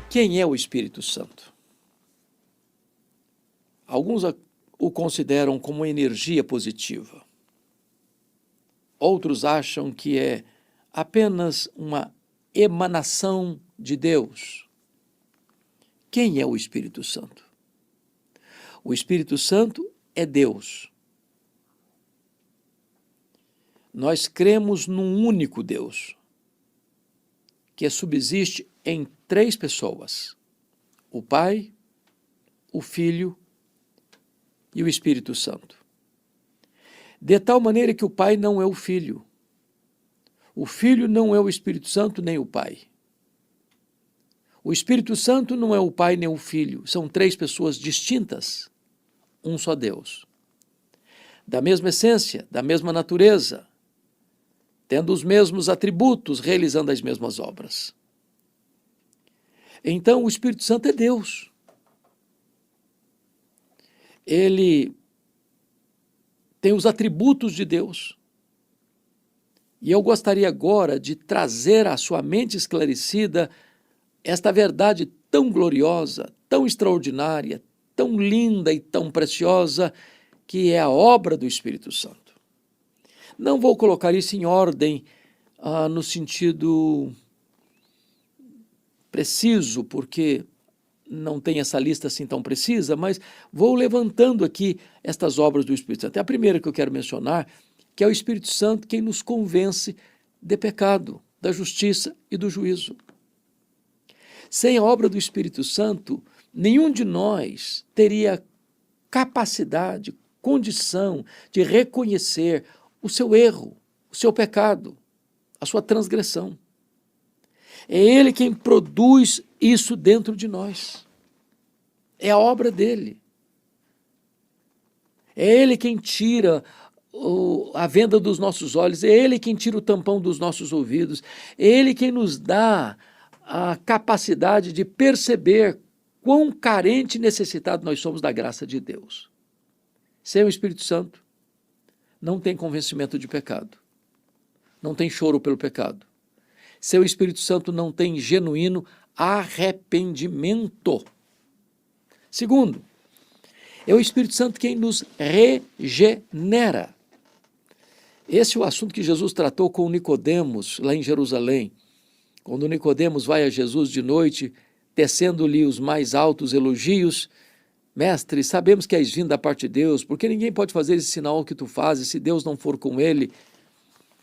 Quem é o Espírito Santo? Alguns o consideram como energia positiva. Outros acham que é apenas uma emanação de Deus. Quem é o Espírito Santo? O Espírito Santo é Deus. Nós cremos num único Deus, que subsiste em 3 pessoas: o Pai, o Filho e o Espírito Santo. De tal maneira que o Pai não é o Filho não é o Espírito Santo nem o Pai. O Espírito Santo não é o Pai nem o Filho, são 3 pessoas distintas, um só Deus. Da mesma essência, da mesma natureza, tendo os mesmos atributos, realizando as mesmas obras. Então, o Espírito Santo é Deus. Ele tem os atributos de Deus. E eu gostaria agora de trazer à sua mente esclarecida esta verdade tão gloriosa, tão extraordinária, tão linda e tão preciosa, que é a obra do Espírito Santo. Não vou colocar isso em ordem no sentido preciso, porque não tem essa lista assim tão precisa, mas vou levantando aqui estas obras do Espírito Santo. A primeira que eu quero mencionar, que é o Espírito Santo quem nos convence de pecado, da justiça e do juízo. Sem a obra do Espírito Santo, nenhum de nós teria capacidade, condição de reconhecer o seu erro, o seu pecado, a sua transgressão. É Ele quem produz isso dentro de nós. É a obra dele. É Ele quem tira a venda dos nossos olhos, é Ele quem tira o tampão dos nossos ouvidos, é Ele quem nos dá a capacidade de perceber quão carente e necessitado nós somos da graça de Deus. Sem o Espírito Santo, não tem convencimento de pecado, não tem choro pelo pecado. Sem o Espírito Santo, não tem genuíno arrependimento. Segundo, é o Espírito Santo quem nos regenera. Esse é o assunto que Jesus tratou com Nicodemos, lá em Jerusalém. Quando Nicodemos vai a Jesus de noite, tecendo-lhe os mais altos elogios: Mestre, sabemos que és vindo da parte de Deus, porque ninguém pode fazer esse sinal que tu fazes, se Deus não for com ele.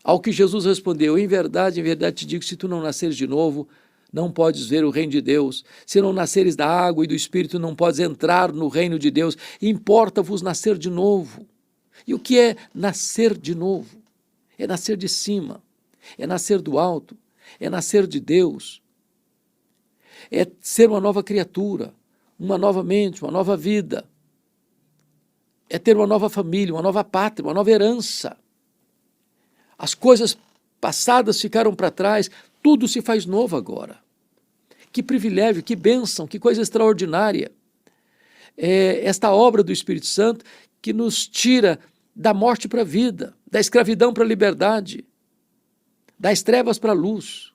Ao que Jesus respondeu: em verdade te digo, se tu não nasceres de novo, não podes ver o reino de Deus. Se não nasceres da água e do Espírito, não podes entrar no reino de Deus. Importa-vos nascer de novo. E o que é nascer de novo? É nascer de cima, é nascer do alto, é nascer de Deus, é ser uma nova criatura, uma nova mente, uma nova vida, é ter uma nova família, uma nova pátria, uma nova herança. As coisas passadas ficaram para trás, tudo se faz novo agora. Que privilégio, que bênção, que coisa extraordinária. É esta obra do Espírito Santo que nos tira da morte para a vida, da escravidão para a liberdade, das trevas para a luz.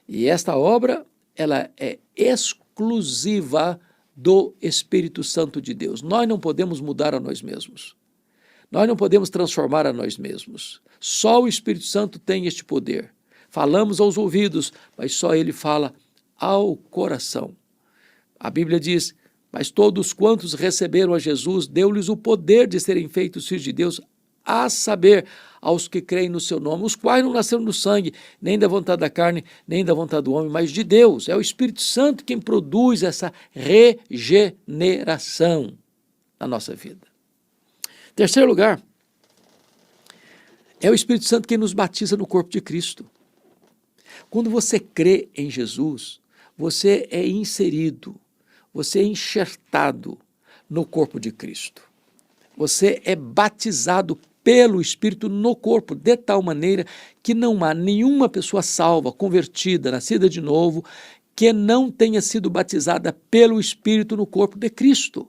E esta obra, ela é exclusiva do Espírito Santo de Deus. Nós não podemos mudar a nós mesmos. Nós não podemos transformar a nós mesmos. Só o Espírito Santo tem este poder. Falamos aos ouvidos, mas só Ele fala ao coração. A Bíblia diz: mas todos quantos receberam a Jesus, deu-lhes o poder de serem feitos filhos de Deus, a saber, aos que creem no seu nome, os quais não nasceram do sangue, nem da vontade da carne, nem da vontade do homem, mas de Deus. É o Espírito Santo quem produz essa regeneração na nossa vida. Terceiro lugar, é o Espírito Santo quem nos batiza no corpo de Cristo. Quando você crê em Jesus, você é inserido, você é enxertado no corpo de Cristo. Você é batizado pelo Espírito no corpo, de tal maneira que não há nenhuma pessoa salva, convertida, nascida de novo, que não tenha sido batizada pelo Espírito no corpo de Cristo.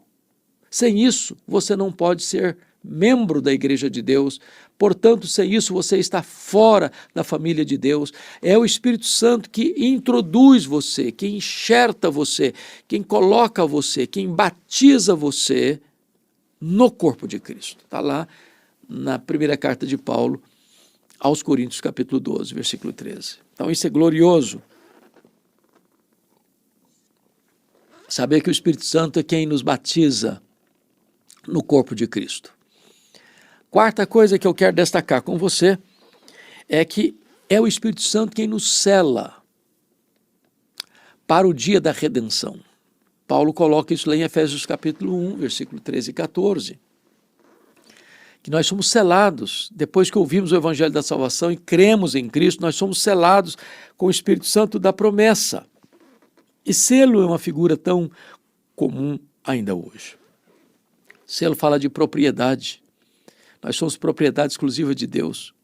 Sem isso, você não pode ser membro da igreja de Deus. Portanto, sem isso você está fora da família de Deus. É o Espírito Santo que introduz você, que enxerta você, quem coloca você, quem batiza você no corpo de Cristo. Está lá na primeira carta de Paulo aos Coríntios, capítulo 12, versículo 13. Então isso é glorioso. Saber que o Espírito Santo é quem nos batiza no corpo de Cristo. Quarta coisa que eu quero destacar com você é que é o Espírito Santo quem nos sela para o dia da redenção. Paulo coloca isso lá em Efésios capítulo 1, versículo 13 e 14. Que nós somos selados, depois que ouvimos o Evangelho da Salvação e cremos em Cristo, nós somos selados com o Espírito Santo da promessa. E selo é uma figura tão comum ainda hoje. Selo fala de propriedade. Nós somos propriedade exclusiva de Deus.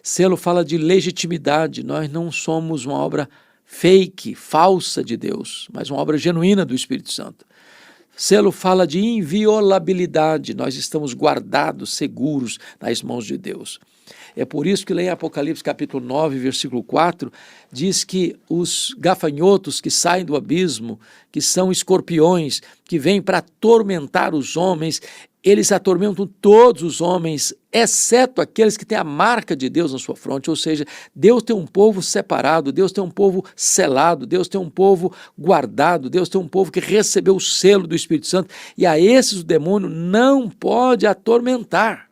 Selo fala de legitimidade. Nós não somos uma obra fake, falsa de Deus, mas uma obra genuína do Espírito Santo. Selo fala de inviolabilidade. Nós estamos guardados, seguros nas mãos de Deus. É por isso que lá em Apocalipse capítulo 9, versículo 4, diz que os gafanhotos que saem do abismo, que são escorpiões, que vêm para atormentar os homens, eles atormentam todos os homens, exceto aqueles que têm a marca de Deus na sua fronte, ou seja, Deus tem um povo separado, Deus tem um povo selado, Deus tem um povo guardado, Deus tem um povo que recebeu o selo do Espírito Santo, e a esses o demônio não pode atormentar.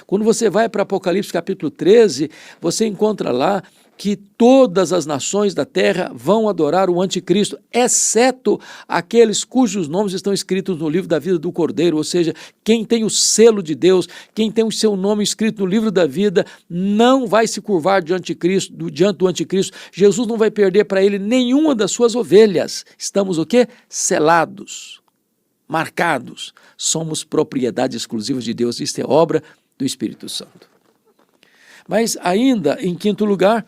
Quando você vai para Apocalipse capítulo 13, você encontra lá que todas as nações da terra vão adorar o anticristo, exceto aqueles cujos nomes estão escritos no livro da vida do Cordeiro, ou seja, quem tem o selo de Deus, quem tem o seu nome escrito no livro da vida, não vai se curvar diante do anticristo. Jesus não vai perder para ele nenhuma das suas ovelhas. Estamos o quê? Selados, marcados. Somos propriedade exclusiva de Deus. Isto é obra do Espírito Santo. Mas ainda, em quinto lugar,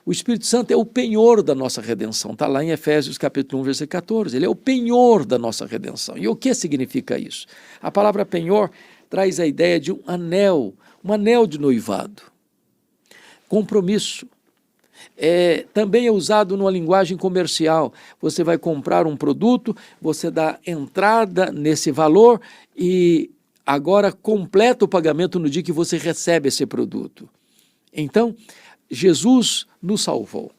o Espírito Santo é o penhor da nossa redenção. Está lá em Efésios capítulo 1, versículo 14. Ele é o penhor da nossa redenção. E o que significa isso? A palavra penhor traz a ideia de um anel de noivado. Compromisso. Também é usado numa linguagem comercial. Você vai comprar um produto, você dá entrada nesse valor e agora completa o pagamento no dia que você recebe esse produto. Então, Jesus nos salvou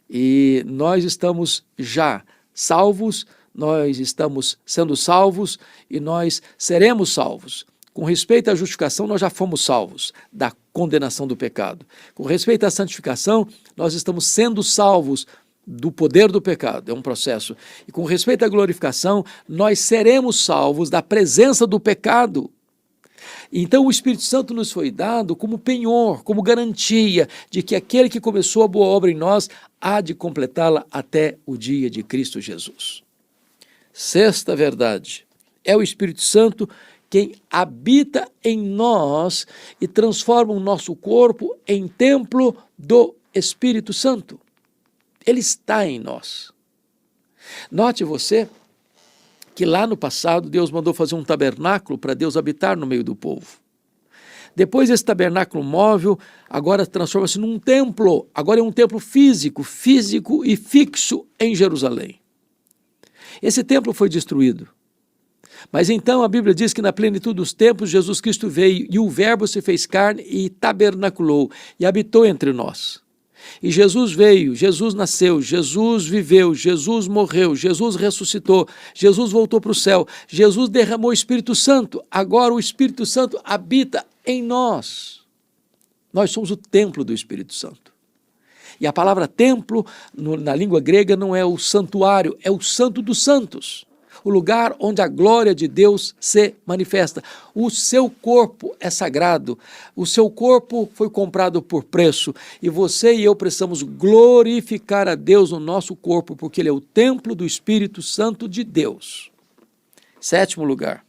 e nós estamos já salvos, nós estamos sendo salvos e nós seremos salvos. Com respeito à justificação, nós já fomos salvos da condenação do pecado. Com respeito à santificação, nós estamos sendo salvos do poder do pecado, é um processo. E com respeito à glorificação, nós seremos salvos da presença do pecado. Então o Espírito Santo nos foi dado como penhor, como garantia de que aquele que começou a boa obra em nós há de completá-la até o dia de Cristo Jesus. Sexta verdade, é o Espírito Santo quem habita em nós e transforma o nosso corpo em templo do Espírito Santo. Ele está em nós. Note você que lá no passado Deus mandou fazer um tabernáculo para Deus habitar no meio do povo. Depois esse tabernáculo móvel agora transforma-se num templo, agora é um templo físico e fixo em Jerusalém. Esse templo foi destruído. Mas então a Bíblia diz que na plenitude dos tempos Jesus Cristo veio e o Verbo se fez carne e tabernaculou e habitou entre nós. E Jesus veio, Jesus nasceu, Jesus viveu, Jesus morreu, Jesus ressuscitou, Jesus voltou para o céu, Jesus derramou o Espírito Santo, agora o Espírito Santo habita em nós. Nós somos o templo do Espírito Santo. E a palavra templo, na língua grega, não é o santuário, é o santo dos santos. O lugar onde a glória de Deus se manifesta. O seu corpo é sagrado, o seu corpo foi comprado por preço e você e eu precisamos glorificar a Deus no nosso corpo, porque ele é o templo do Espírito Santo de Deus. Sétimo lugar,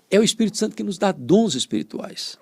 é o Espírito Santo que nos dá dons espirituais.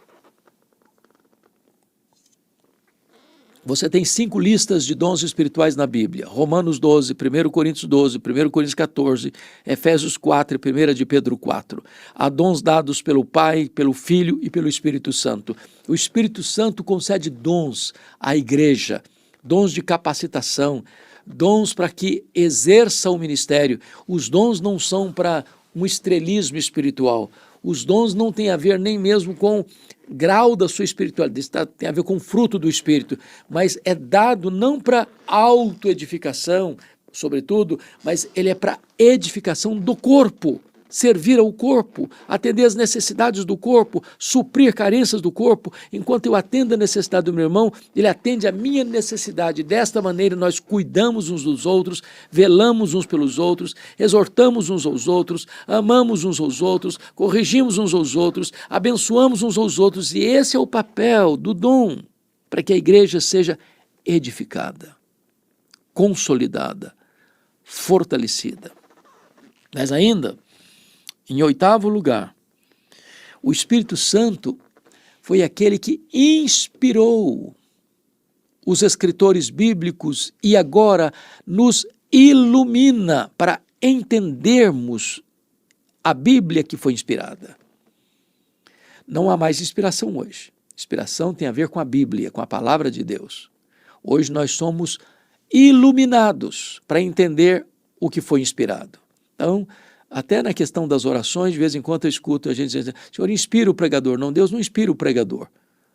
Você tem 5 listas de dons espirituais na Bíblia: Romanos 12, 1 Coríntios 12, 1 Coríntios 14, Efésios 4 e 1 de Pedro 4. Há dons dados pelo Pai, pelo Filho e pelo Espírito Santo. O Espírito Santo concede dons à igreja, dons de capacitação, dons para que exerça o ministério. Os dons não são para um estrelismo espiritual. Os dons não têm a ver nem mesmo com grau da sua espiritualidade, tem a ver com o fruto do Espírito, mas é dado não para autoedificação, sobretudo, mas ele é para edificação do corpo, servir ao corpo, atender às necessidades do corpo, suprir carências do corpo. Enquanto eu atendo a necessidade do meu irmão, ele atende a minha necessidade. Desta maneira nós cuidamos uns dos outros, velamos uns pelos outros, exortamos uns aos outros, amamos uns aos outros, corrigimos uns aos outros, abençoamos uns aos outros, e esse é o papel do dom, para que a igreja seja edificada, consolidada, fortalecida. Mas ainda, em 8º lugar, o Espírito Santo foi aquele que inspirou os escritores bíblicos e agora nos ilumina para entendermos a Bíblia que foi inspirada. Não há mais inspiração hoje. Inspiração tem a ver com a Bíblia, com a palavra de Deus. Hoje nós somos iluminados para entender o que foi inspirado. Então, até na questão das orações, de vez em quando eu escuto a gente dizendo: Senhor, inspira o pregador. Não, Deus não inspira o pregador.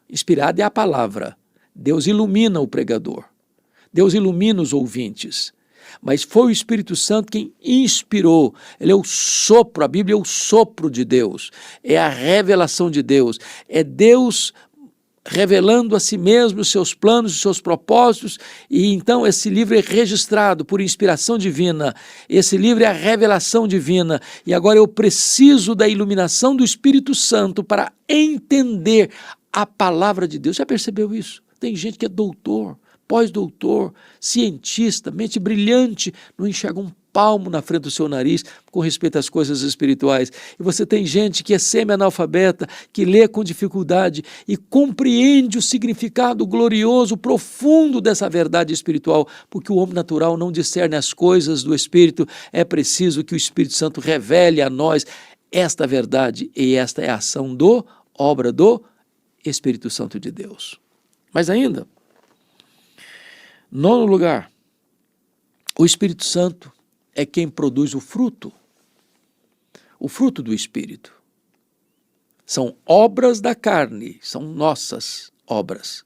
Inspirado é a palavra. Deus ilumina o pregador. Deus ilumina os ouvintes. Mas foi o Espírito Santo quem inspirou. Ele é o sopro, a Bíblia é o sopro de Deus. É a revelação de Deus. É Deus revelando a si mesmo os seus planos, os seus propósitos, e então esse livro é registrado por inspiração divina, esse livro é a revelação divina, e agora eu preciso da iluminação do Espírito Santo para entender a palavra de Deus. Já percebeu isso? Tem gente que é doutor, pós-doutor, cientista, mente brilhante, não enxerga um palmo na frente do seu nariz com respeito às coisas espirituais. E você tem gente que é semi-analfabeta, que lê com dificuldade e compreende o significado glorioso, profundo dessa verdade espiritual, porque o homem natural não discerne as coisas do Espírito. É preciso que o Espírito Santo revele a nós esta verdade, e esta é a ação obra do Espírito Santo de Deus. Mas ainda, 9º lugar, o Espírito Santo é quem produz o fruto do Espírito. São obras da carne, são nossas obras,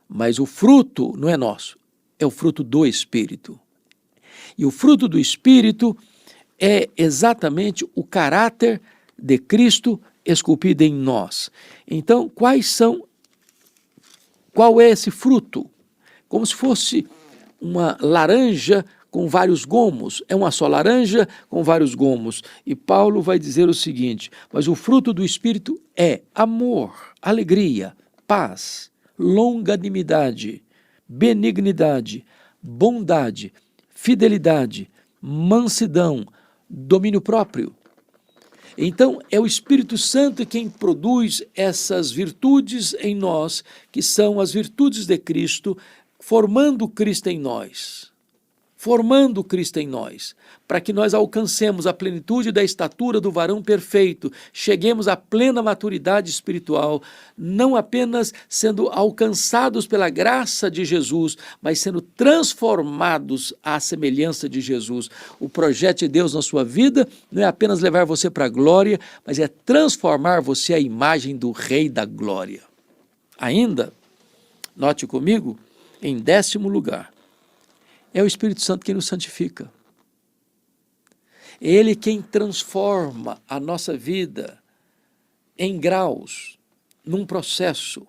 mas o fruto não é nosso, é o fruto do Espírito. E o fruto do Espírito é exatamente o caráter de Cristo esculpido em nós. Então, qual é esse fruto? Como se fosse uma laranja com vários gomos, é uma só laranja com vários gomos. E Paulo vai dizer o seguinte: mas o fruto do Espírito é amor, alegria, paz, longanimidade, benignidade, bondade, fidelidade, mansidão, domínio próprio. Então, é o Espírito Santo quem produz essas virtudes em nós, que são as virtudes de Cristo, formando Cristo em nós. Formando Cristo em nós, para que nós alcancemos a plenitude da estatura do varão perfeito, cheguemos à plena maturidade espiritual, não apenas sendo alcançados pela graça de Jesus, mas sendo transformados à semelhança de Jesus. O projeto de Deus na sua vida não é apenas levar você para a glória, mas é transformar você à imagem do Rei da Glória. Ainda, note comigo, em 10º lugar, é o Espírito Santo quem nos santifica. É Ele quem transforma a nossa vida em graus, num processo,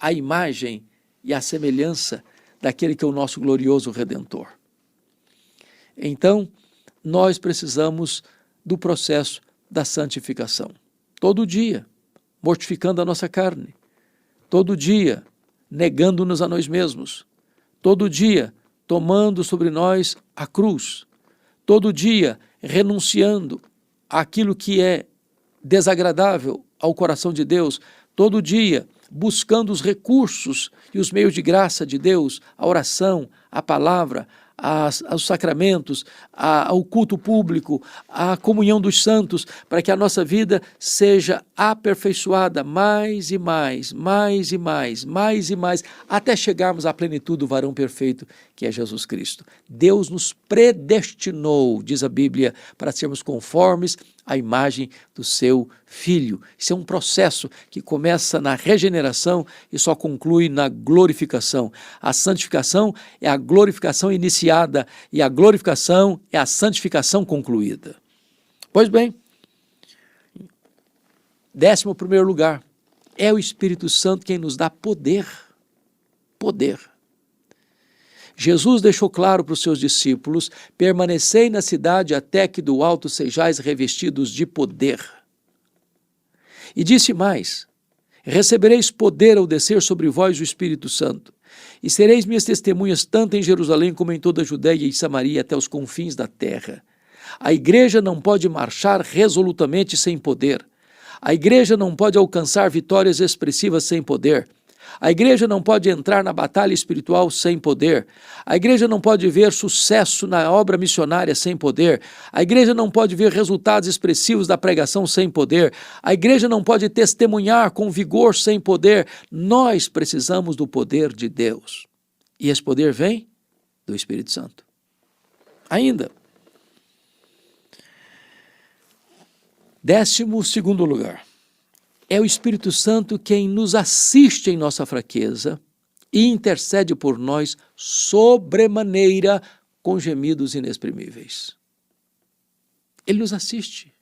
à imagem e à semelhança daquele que é o nosso glorioso Redentor. Então, nós precisamos do processo da santificação. Todo dia, mortificando a nossa carne. Todo dia, negando-nos a nós mesmos. Todo dia, tomando sobre nós a cruz, todo dia renunciando àquilo que é desagradável ao coração de Deus, todo dia buscando os recursos e os meios de graça de Deus, a oração, a palavra, os sacramentos, o culto público, a comunhão dos santos, para que a nossa vida seja aperfeiçoada mais e mais, mais e mais, mais e mais, até chegarmos à plenitude do varão perfeito, que é Jesus Cristo. Deus nos predestinou, diz a Bíblia, para sermos conformes à imagem do seu Filho. Isso é um processo que começa na regeneração e só conclui na glorificação. A santificação é a glorificação iniciada e a glorificação é a santificação concluída. Pois bem, 11º lugar, é o Espírito Santo quem nos dá poder. Poder. Jesus deixou claro para os seus discípulos: permanecei na cidade até que do alto sejais revestidos de poder. E disse mais: recebereis poder ao descer sobre vós o Espírito Santo, e sereis minhas testemunhas tanto em Jerusalém como em toda a Judéia e Samaria até os confins da terra. A igreja não pode marchar resolutamente sem poder. A igreja não pode alcançar vitórias expressivas sem poder. A igreja não pode entrar na batalha espiritual sem poder. A igreja não pode ver sucesso na obra missionária sem poder. A igreja não pode ver resultados expressivos da pregação sem poder. A igreja não pode testemunhar com vigor sem poder. Nós precisamos do poder de Deus. E esse poder vem do Espírito Santo. Ainda, 12º lugar. É o Espírito Santo quem nos assiste em nossa fraqueza e intercede por nós sobremaneira com gemidos inexprimíveis. Ele nos assiste.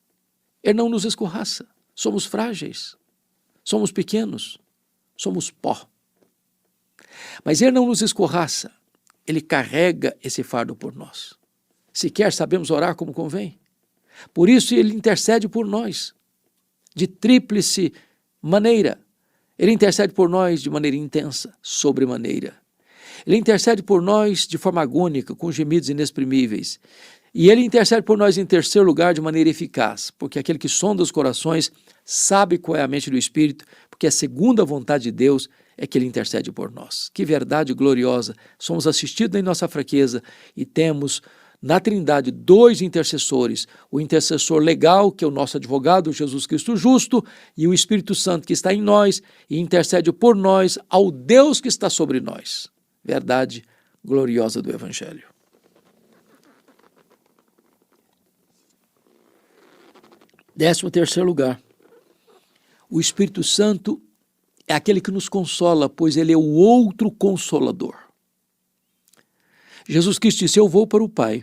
Ele não nos escorraça. Somos frágeis. Somos pequenos. Somos pó. Mas ele não nos escorraça. Ele carrega esse fardo por nós. Sequer sabemos orar como convém. Por isso ele intercede por nós. De tríplice maneira. Ele intercede por nós de maneira intensa, sobremaneira. Ele intercede por nós de forma agônica, com gemidos inexprimíveis. E ele intercede por nós em terceiro lugar de maneira eficaz, porque aquele que sonda os corações sabe qual é a mente do Espírito, porque a segunda vontade de Deus é que ele intercede por nós. Que verdade gloriosa! Somos assistidos em nossa fraqueza e temos na Trindade 2 intercessores, o intercessor legal, que é o nosso advogado, Jesus Cristo justo, e o Espírito Santo que está em nós e intercede por nós ao Deus que está sobre nós. Verdade gloriosa do Evangelho. Décimo terceiro lugar, o Espírito Santo é aquele que nos consola, pois ele é o outro consolador. Jesus Cristo disse: eu vou para o Pai,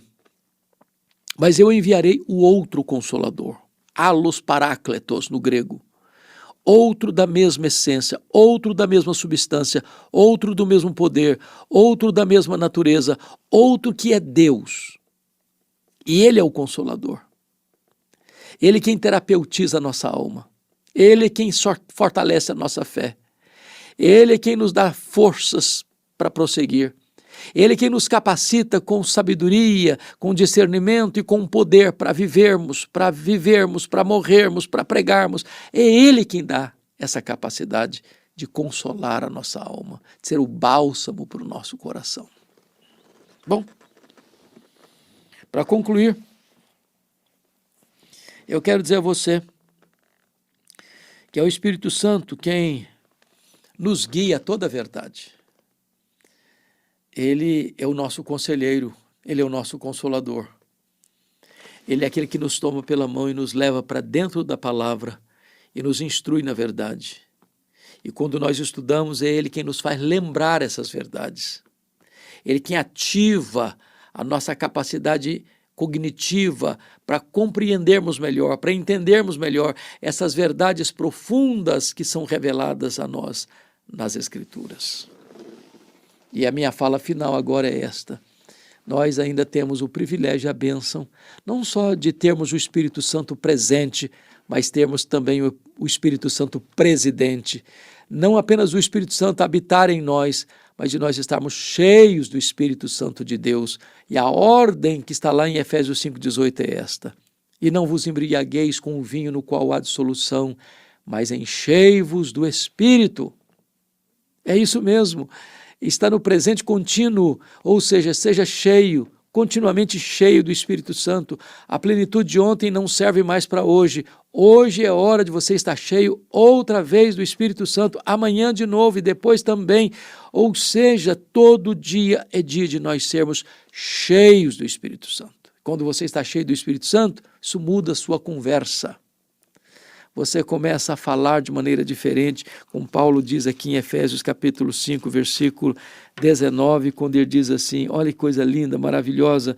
mas eu enviarei o outro consolador, allos parácletos no grego, outro da mesma essência, outro da mesma substância, outro do mesmo poder, outro da mesma natureza, outro que é Deus. E ele é o consolador. Ele quem terapeutiza a nossa alma. Ele é quem fortalece a nossa fé. Ele é quem nos dá forças para prosseguir. Ele é quem nos capacita com sabedoria, com discernimento e com poder para vivermos, para morrermos, para pregarmos. É Ele quem dá essa capacidade de consolar a nossa alma, de ser o bálsamo para o nosso coração. Bom, para concluir, eu quero dizer a você que é o Espírito Santo quem nos guia a toda a verdade. Ele é o nosso conselheiro, ele é o nosso consolador. Ele é aquele que nos toma pela mão e nos leva para dentro da palavra e nos instrui na verdade. E quando nós estudamos, é ele quem nos faz lembrar essas verdades. Ele quem ativa a nossa capacidade cognitiva para compreendermos melhor, para entendermos melhor essas verdades profundas que são reveladas a nós nas Escrituras. E a minha fala final agora é esta. Nós ainda temos o privilégio e a bênção, não só de termos o Espírito Santo presente, mas termos também o Espírito Santo presidente. Não apenas o Espírito Santo habitar em nós, mas de nós estarmos cheios do Espírito Santo de Deus. E a ordem que está lá em Efésios 5,18 é esta: e não vos embriagueis com o vinho no qual há dissolução, mas enchei-vos do Espírito. É isso mesmo. Está no presente contínuo, ou seja, seja cheio, continuamente cheio do Espírito Santo. A plenitude de ontem não serve mais para hoje. Hoje é hora de você estar cheio outra vez do Espírito Santo, amanhã de novo e depois também. Ou seja, todo dia é dia de nós sermos cheios do Espírito Santo. Quando você está cheio do Espírito Santo, isso muda a sua conversa. Você começa a falar de maneira diferente, como Paulo diz aqui em Efésios capítulo 5, versículo 19, quando ele diz assim, olha que coisa linda, maravilhosa,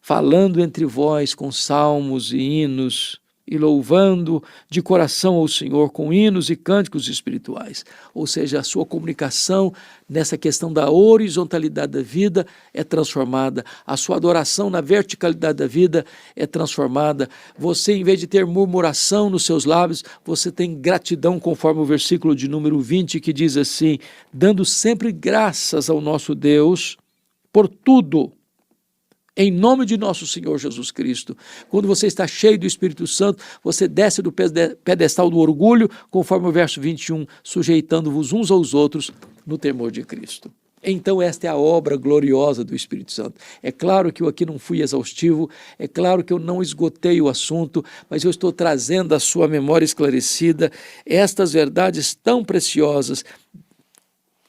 falando entre vós com salmos e hinos, e louvando de coração ao Senhor com hinos e cânticos espirituais. Ou seja, a sua comunicação nessa questão da horizontalidade da vida é transformada, a sua adoração na verticalidade da vida é transformada. Você, em vez de ter murmuração nos seus lábios, você tem gratidão, conforme o versículo de número 20, que diz assim, dando sempre graças ao nosso Deus por tudo, em nome de nosso Senhor Jesus Cristo. Quando você está cheio do Espírito Santo, você desce do pedestal do orgulho, conforme o verso 21, sujeitando-vos uns aos outros no temor de Cristo. Então esta é a obra gloriosa do Espírito Santo. É claro que eu aqui não fui exaustivo, é claro que eu não esgotei o assunto, mas eu estou trazendo à sua memória esclarecida estas verdades tão preciosas,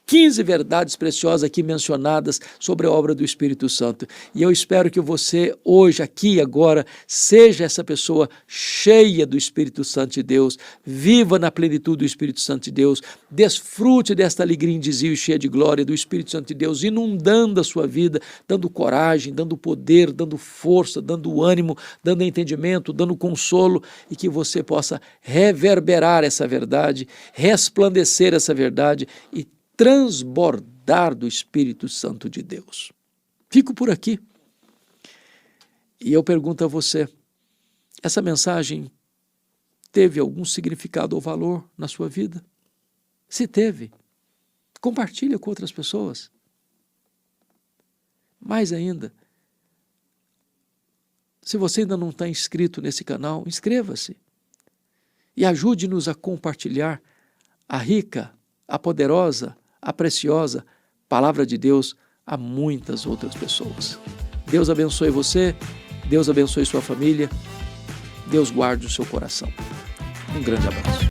15 verdades preciosas aqui mencionadas sobre a obra do Espírito Santo. E eu espero que você hoje, aqui e agora, seja essa pessoa cheia do Espírito Santo de Deus, viva na plenitude do Espírito Santo de Deus, desfrute desta alegria indizível e cheia de glória do Espírito Santo de Deus, inundando a sua vida, dando coragem, dando poder, dando força, dando ânimo, dando entendimento, dando consolo, e que você possa reverberar essa verdade, resplandecer essa verdade e transbordar do Espírito Santo de Deus. Fico por aqui. E eu pergunto a você, essa mensagem teve algum significado ou valor na sua vida? Se teve, compartilha com outras pessoas. Mais ainda, se você ainda não está inscrito nesse canal, inscreva-se e ajude-nos a compartilhar a rica, a poderosa, a preciosa palavra de Deus a muitas outras pessoas. Deus abençoe você, Deus abençoe sua família, Deus guarde o seu coração. Um grande abraço.